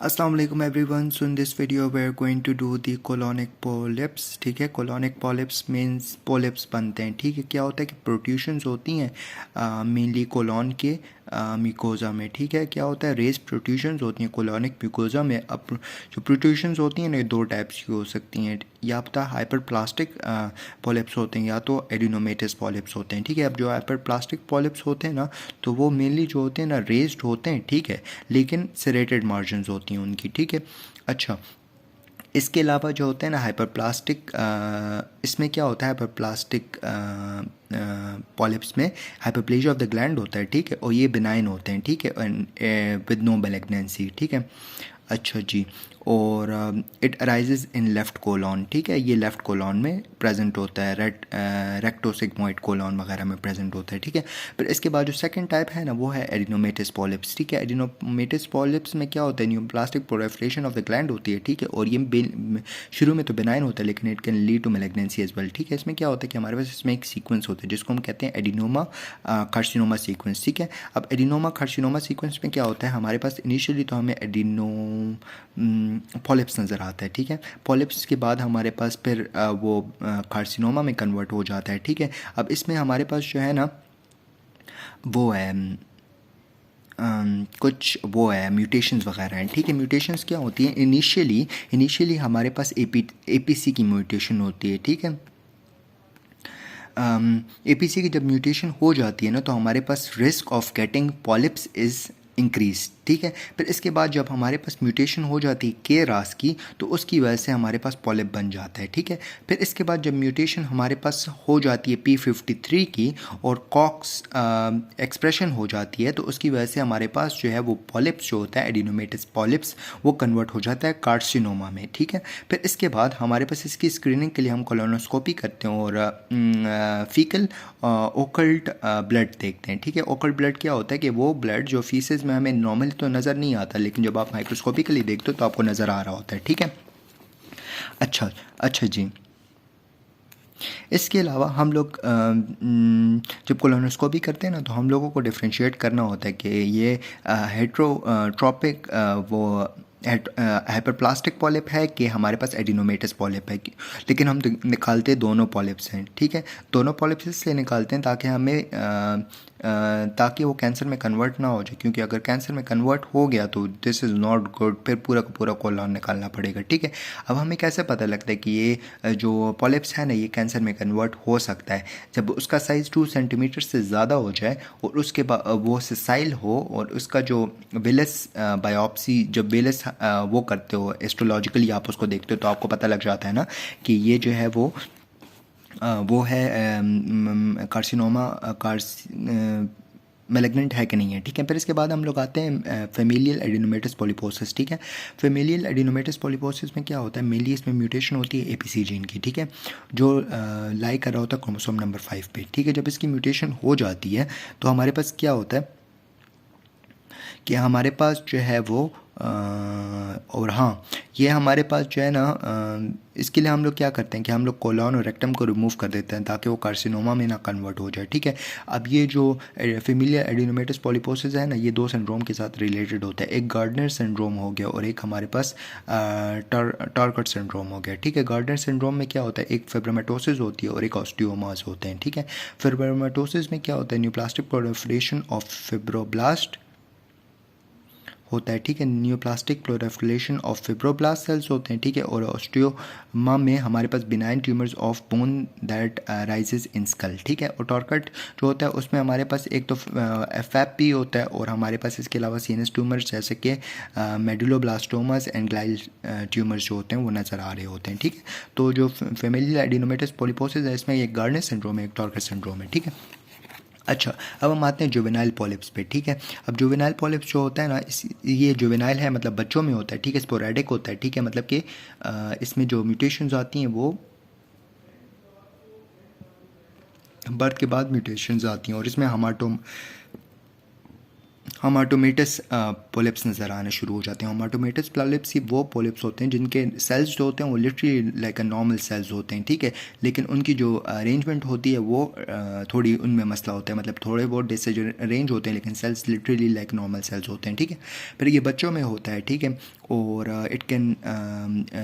अस्सलाम वालेकुम everyone. So in this video we are going to do the colonic polyps. ठीक है, colonic polyps means polyps बनते हैं। ठीक है, क्या होता है कि प्रोट्रूशंस होती हैं मेनली कोलोन के म्यूकोजा में। ठीक है, क्या होता है रेज प्रोट्रूशंस होती हैं कोलोनिक म्यूकोजा में। अब जो प्रोट्रूशंस होती हैं ना, दो टाइप्स की हो सकती हैं। या पता हाइपरप्लास्टिक पॉलिप्स होते हैं या तो एडिनोमेटस पॉलिप्स होते हैं। ठीक है, अब जो हाइपरप्लास्टिक पॉलिप्स होते हैं ना, तो वो मेनली जो होते हैं ना रेज्ड होते हैं। ठीक है, लेकिन सेरेटेड मार्जिन्स होती हैं उनकी। ठीक है, अच्छा इसके अलावा जो होते हैं ना हाइपरप्लास्टिक, इसमें क्या होता है हाइपरप्लास्टिक पॉलिप्स में हाइपरप्लेजिया ऑफ द ग्लैंड होता है। ठीक है, और ये बिनाइन होते हैं। ठीक है, विद नो मैलिग्नेंसी। ठीक है, अच्छा जी। और it arises in left colon. ठीक है, ये लेफ़्ट कोलॉन में प्रेजेंट होता है। रेक्टोसिग्मोइड कोलॉन वगैरह में प्रेजेंट होता है। ठीक है, फिर इसके बाद जो सेकंड टाइप है ना, वो है एडिनोमेटस पॉलिप्स। ठीक है, एडिनोमेटस पॉलिप्स में क्या होता है neoplastic proliferation of the gland होती है। ठीक है, और ये शुरू में तो बिनाइन होता है लेकिन it can lead to malignancy as well. ठीक है, इसमें क्या होता है कि हमारे पास इसमें एक सीक्वेंस होता है जिसको हम कहते हैं एडिनोमा कार्सिनोमा सीक्वेंस। ठीक है, अब एडिनोमा कार्सिनोमा सीक्वेंस में क्या होता है, हमारे पास इनिशियली तो हमें एडिनो पॉलिप्स नज़र आता है। ठीक है, पॉलिप्स के बाद हमारे पास फिर वो कार्सिनोमा में कन्वर्ट हो जाता है। ठीक है, अब इसमें हमारे पास जो है ना वो है कुछ वो है म्यूटेशंस वगैरह हैं। ठीक है, म्यूटेशंस क्या होती हैं, इनिशियली हमारे पास एपीसी की म्यूटेशन होती है। ठीक है, एपीसी की जब म्यूटेशन हो जाती है ना, तो हमारे पास risk of getting polyps is increase. ठीक है, फिर इसके बाद जब हमारे पास म्यूटेशन हो जाती है के रास की, तो उसकी वजह से हमारे पास पॉलिप बन जाता है। ठीक है, फिर इसके बाद जब म्यूटेशन हमारे पास हो जाती है P53 की और कॉक्स एक्सप्रेशन हो जाती है, तो उसकी वजह से हमारे पास जो है वो पॉलिप्स जो होता है एडिनोमेटस पॉलिप्स वो कन्वर्ट हो जाता है कार्सिनोमा में। ठीक है, फिर इसके बाद हमारे पास इसकी स्क्रीनिंग के लिए हम कोलोनोस्कोपी करते हैं और फीकल ओकल्ट ब्लड देखते हैं। ठीक है, ओकल्ट ब्लड क्या होता है कि वो ब्लड जो फीसेस में हमें नॉर्मली तो नज़र नहीं आता, लेकिन जब आप माइक्रोस्कोपिकली देखते हो तो आपको नज़र आ रहा होता है। ठीक है, अच्छा जी। इसके अलावा हम लोग जब कोलोनोस्कोपी करते हैं ना, तो हम लोगों को डिफ्रेंशिएट करना होता है कि ये हेट्रोट्रॉपिक वो हाइपरप्लास्टिक पॉलिप है कि हमारे पास एडिनोमेटस पॉलिप है। लेकिन हम निकालते दोनों पॉलिप्स हैं। ठीक है, दोनों पॉलिप्स इसलिए निकालते हैं ताकि हमें ताकि वो कैंसर में कन्वर्ट ना हो जाए, क्योंकि अगर कैंसर में कन्वर्ट हो गया तो दिस इज़ नॉट गुड, फिर पूरा का पूरा कोलोन निकालना पड़ेगा। ठीक है, अब हमें कैसे पता लगता है कि ये जो पॉलिप्स है ना ये कैंसर में कन्वर्ट हो सकता है, जब उसका साइज़ 2 सेंटीमीटर से ज़्यादा हो जाए और उसके बाद वो सिसाइल हो और उसका जो वेलस बायोप्सी जब वेलस वो करते हो एस्ट्रोलॉजिकली आप उसको देखते हो, तो आपको पता लग जाता है ना कि ये जो है वो है कार्सिनोमा मैलिग्नेंट है कि नहीं है। ठीक है, फिर इसके बाद हम लोग आते हैं फेमिलियल एडिनोमेटस पॉलीपोसिस। ठीक है, फेमिलियल एडिनोमेटस पॉलीपोसिस में क्या होता है, मेनली इसमें म्यूटेशन होती है एपीसी जीन की। ठीक है, जो लाई कर रहा होता है क्रोमोसोम नंबर 5 पे। ठीक है, जब इसकी म्यूटेशन हो जाती है तो हमारे पास क्या होता है कि हमारे पास जो है वो और हाँ, ये हमारे पास जो है ना इसके लिए हम लोग क्या करते हैं कि हम लोग कोलॉन और रेक्टम को रिमूव कर देते हैं ताकि वो कार्सिनोमा में ना कन्वर्ट हो जाए। ठीक है, अब ये जो फेमिलियल एडिनोमेटस पॉलीपोसिस है ना, ये दो सिंड्रोम के साथ रिलेटेड होता है। एक गार्डनर सिंड्रोम हो गया और एक हमारे पास टारकट सिंड्रोम हो गया। ठीक है, गार्डनर सिंड्रोम में क्या होता है, एक फिब्रोमेटोसिस होती है और एक ऑस्टियोमास होते हैं। ठीक है, फिब्रोमेटोसिस में क्या होता है, न्यूप्लास्टिक प्रोलिफरेशन ऑफ फिब्रोब्लास्ट होता है। ठीक है, neoplastic proliferation of fibroblast cells होते हैं। ठीक है, और ऑस्टियोमा में हमारे पास benign tumours of bone that rises in skull. ठीक है, और टॉर्कट जो होता है उसमें हमारे पास एक तो एफएपी होता है और हमारे पास इसके अलावा सीनस ट्यूमर्स जैसे कि मेडुलोब्लास्टोमास एंड ग्लाइल ट्यूमर्स जो होते हैं वो नज़र आ रहे होते हैं। ठीक है, तो जो फेमिलियल एडिनोमेटस पॉलीपोसिस है इसमें एक गार्डनर सिंड्रोम है, एक टॉर्कट सिंड्रोम है। ठीक है, अच्छा अब हम आते हैं जुवेनाइल पॉलिप्स पे। ठीक है, अब जुवेनाइल पॉलिप्स जो होता है ना ये जुवेनाइल है मतलब बच्चों में होता है। ठीक है, स्पोरेडिक होता है। ठीक है, मतलब कि इसमें जो म्यूटेशंस आती हैं वो बर्थ के बाद म्यूटेशंस आती हैं और इसमें हमाटोमेटस पोलिप्स नज़र आना शुरू हो जाते हैं। हमाटोमेटस पोलिप्स वो पोलिप्स होते हैं जिनके सेल्स जो होते हैं वो literally like a normal cells होते हैं, ठीक है, लेकिन उनकी जो अरेंजमेंट होती है वो थोड़ी उनमें मसला होता है, मतलब थोड़े बहुत डिसअरेंज होते हैं, लेकिन cells literally like normal cells होते हैं, ठीक है। फिर ये बच्चों में होता है, ठीक है, और it can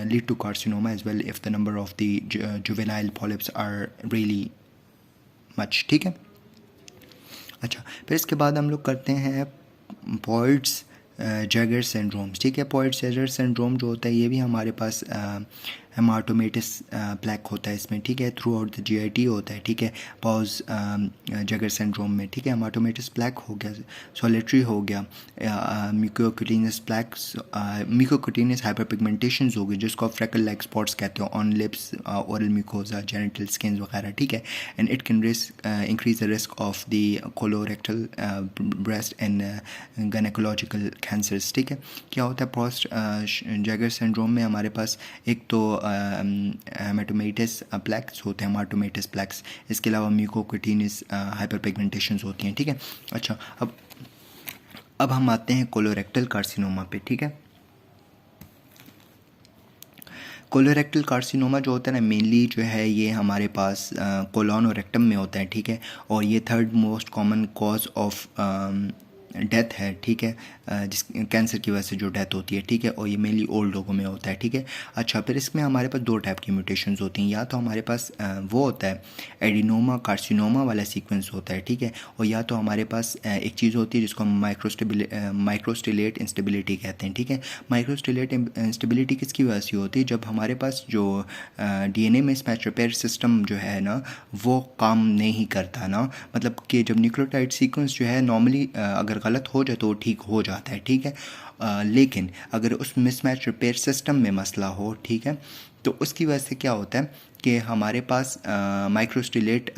lead to carcinoma as well if the number of the juvenile polyps are really much, ठीक है। अच्छा, फिर इसके बाद हम लोग करते हैं पॉइट्स जैगर सिंड्रोम्स, ठीक है। पॉइट्स जैगर सिंड्रोम जो होता है ये भी हमारे पास हेमाटोमेटिस प्लैक होता है इसमें, ठीक है, थ्रू आउट द जीआईटी होता है, ठीक है। पॉज जैगर सिंड्रोम में, ठीक है, हेमाटोमेटिस प्लैक हो गया, सॉलिटरी हो गया, म्यूकोक्यूटेनियस प्लैक्स, म्यूकोक्यूटेनियस हाइपरपिगमेंटेशंस हो गई जिसको आप फ्रेकल लाइक स्पॉट्स कहते हो on lips, oral mucosa, genital skin वगैरह, ठीक है। And it can increase the risk of the colorectal breast and gynaecological cancers, ठीक है। क्या होता है पोस्ट जैगर सिंड्रोम में हमारे पास एक तो हेमाटोमेटिस प्लैक्स होते हैं, हेमाटोमेटिस प्लैक्स, इसके अलावा म्यूकोक्यूटेनियस हाइपरपिगमेंटेशंस होती हैं, ठीक है। अच्छा, अब हम आते हैं कोलोरेक्टल कार्सिनोमा पे, ठीक है। कोलोरेक्टल कार्सिनोमा जो होता है ना मेनली जो है ये हमारे पास कोलॉन और रेक्टम में होता है, ठीक है, और ये third most common cause of death है, ठीक है, जिस कैंसर की वजह से जो डेथ होती है, ठीक है, और ये मेनली ओल्ड लोगों में होता है, ठीक है। अच्छा, फिर इसमें हमारे पास दो टाइप की म्यूटेशंस होती हैं, या तो हमारे पास वो होता है एडिनोमा कार्सिनोमा वाला सीक्वेंस होता है, ठीक है, और या तो हमारे पास एक चीज़ होती है जिसको हम माइक्रोस्टिलेट इंस्टेबिलिटी कहते हैं, ठीक है। माइक्रोस्टिलेट इंस्टेबिलिटी किसकी वजह से होती है? जब हमारे पास जो डीएनए में स्पैच रिपेयर सिस्टम जो है ना वो काम नहीं करता ना, मतलब कि जब न्यूक्लियोटाइड सीक्वेंस जो है नॉर्मली अगर गलत हो जाए तो ठीक हो जाता है, ठीक है, लेकिन अगर उस मिसमैच रिपेयर सिस्टम में मसला हो, ठीक है, तो उसकी वजह से क्या होता है कि हमारे पास माइक्रोस्टिलेट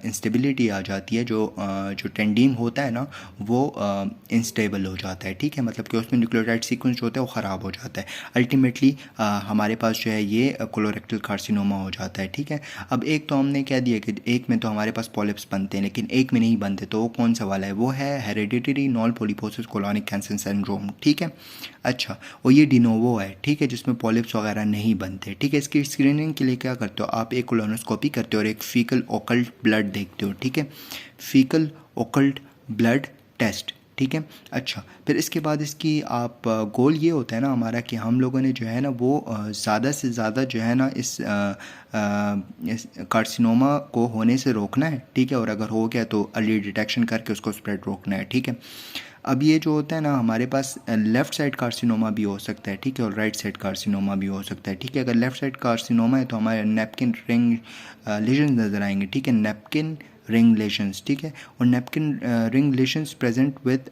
इंस्टेबिलिटी आ जाती है, जो टेंडीन होता है ना वो इंस्टेबल हो जाता है, ठीक है, मतलब कि उसमें न्यूक्लियोटाइड सीक्वेंस जो होता है वो ख़राब हो जाता है। अल्टीमेटली हमारे पास जो है ये कोलोरेक्टल कार्सिनोमा हो जाता है, ठीक है। अब एक तो हमने कह दिया कि एक में तो हमारे पास पॉलिप्स बनते हैं लेकिन एक में नहीं बनते, तो वो कौन सा वाला है? वो है hereditary non polyposis colonic cancer syndrome, ठीक है। अच्छा, और ये डिनोवो है, ठीक है, जिसमें पॉलिप्स वगैरह नहीं बनते, ठीक है। इसकी स्क्रीनिंग के लिए क्या करते हो आप? एक कोलोनोस्कोपी करते हो और एक फीकल ओकल्ट ब्लड देखते हो, ठीक है, फीकल ओकल्ट ब्लड टेस्ट, ठीक है। अच्छा, फिर इसके बाद इसकी आप गोल ये होता है ना हमारा कि हम लोगों ने जो है ना वो ज़्यादा से ज़्यादा जो है ना इस कार्सिनोमा को होने से रोकना है, ठीक है, और अगर हो गया तो अर्ली डिटेक्शन करके उसको स्प्रेड रोकना है, ठीक है। अब ये जो होता है ना हमारे पास लेफ़्ट साइड कार्सिनोमा भी हो सकता है, ठीक है, और राइट साइड कार्सिनोमा भी हो सकता है, ठीक है। अगर लेफ़्ट साइड कार्सिनोमा है तो हमारे नैपकिन रिंग लेशंस नज़र आएंगे, ठीक है, नैपकिन रिंग लेशंस, ठीक है, और napkin ring lesions present with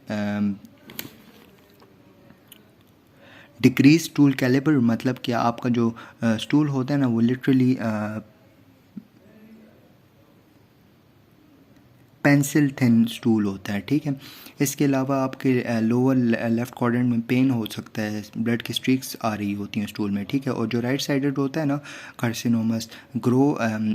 decrease stool calibre, मतलब कि आपका जो स्टूल होता है ना वो लिटरली पेंसिल थिन स्टूल होता है, ठीक है। इसके अलावा आपके लोअर लेफ़्ट क्वाड्रेंट में पेन हो सकता है, ब्लड की स्ट्रीक्स आ रही होती हैं स्टूल में, ठीक है, और जो राइट साइडेड होता है ना carcinomas grow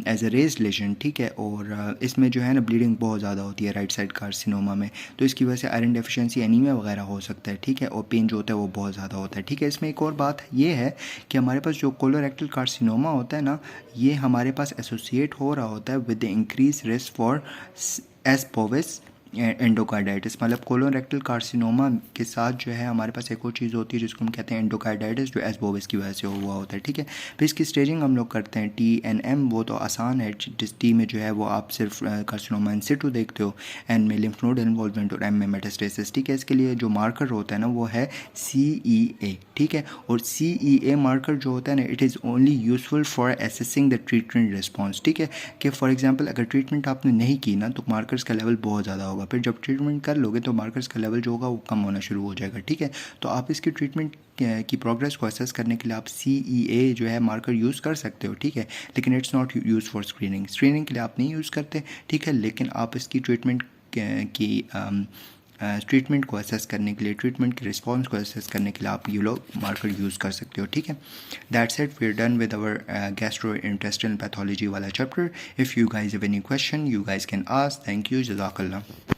as a raised lesion, ठीक है, और इसमें जो है ना ब्लीडिंग बहुत ज़्यादा होती है राइट साइड कार्सिनोमा में, तो इसकी वजह से आयरन डेफिशिएंसी एनीमिया वगैरह हो सकता है, ठीक है, और पेन जो होता है वो बहुत ज़्यादा होता है, ठीक है। इसमें एक और बात ये है कि हमारे पास जो कोलोरेक्टल कार्सिनोमा होता है ना ये हमारे पास एसोसिएट हो रहा होता है with the increase risk for S bovis endocarditis, मतलब कोलोरेक्टल कार्सिनोमा के साथ जो है हमारे पास एक और चीज़ होती है जिसको हम कहते हैं एंडोकार्डाइटिस, जो एस बोविस की वजह से हुआ होता है, ठीक है। फिर इसकी स्टेजिंग हम लोग करते हैं TNM, वो तो आसान है, जिस टी में जो है वो आप सिर्फ कार्सिनोमा इन सिटू देखते हो, एन में लिम्फ नोड इन्वॉल्वमेंट और एम में मेटास्टेसिस, ठीक है। इसके लिए जो मार्कर होता है ना वो है CEA, ठीक है, और CEA मार्कर जो होता है ना it is only useful for assessing the treatment response, ठीक है, कि फॉर एग्जाम्पल अगर ट्रीटमेंट आपने नहीं की ना तो मार्कर्स का लेवल बहुत ज़्यादा होगा, फिर जब ट्रीटमेंट कर लोगे तो मार्कर्स का लेवल जो होगा वो कम होना शुरू हो जाएगा, ठीक है। तो आप इसकी ट्रीटमेंट की प्रोग्रेस को असेस करने के लिए आप CEA जो है मार्कर यूज़ कर सकते हो, ठीक है, लेकिन it's not use for screening के लिए आप नहीं यूज़ करते, ठीक है, लेकिन आप इसकी ट्रीटमेंट को असेस करने के लिए, ट्रीटमेंट के रिस्पॉन्स को असेस करने के लिए आप ये लोग मार्कर यूज़ कर सकते हो, ठीक है। That's it, we are done with our gastrointestinal pathology वाला chapter. If you guys have any question you guys can ask. Thank you, जज़ाकल्लाह।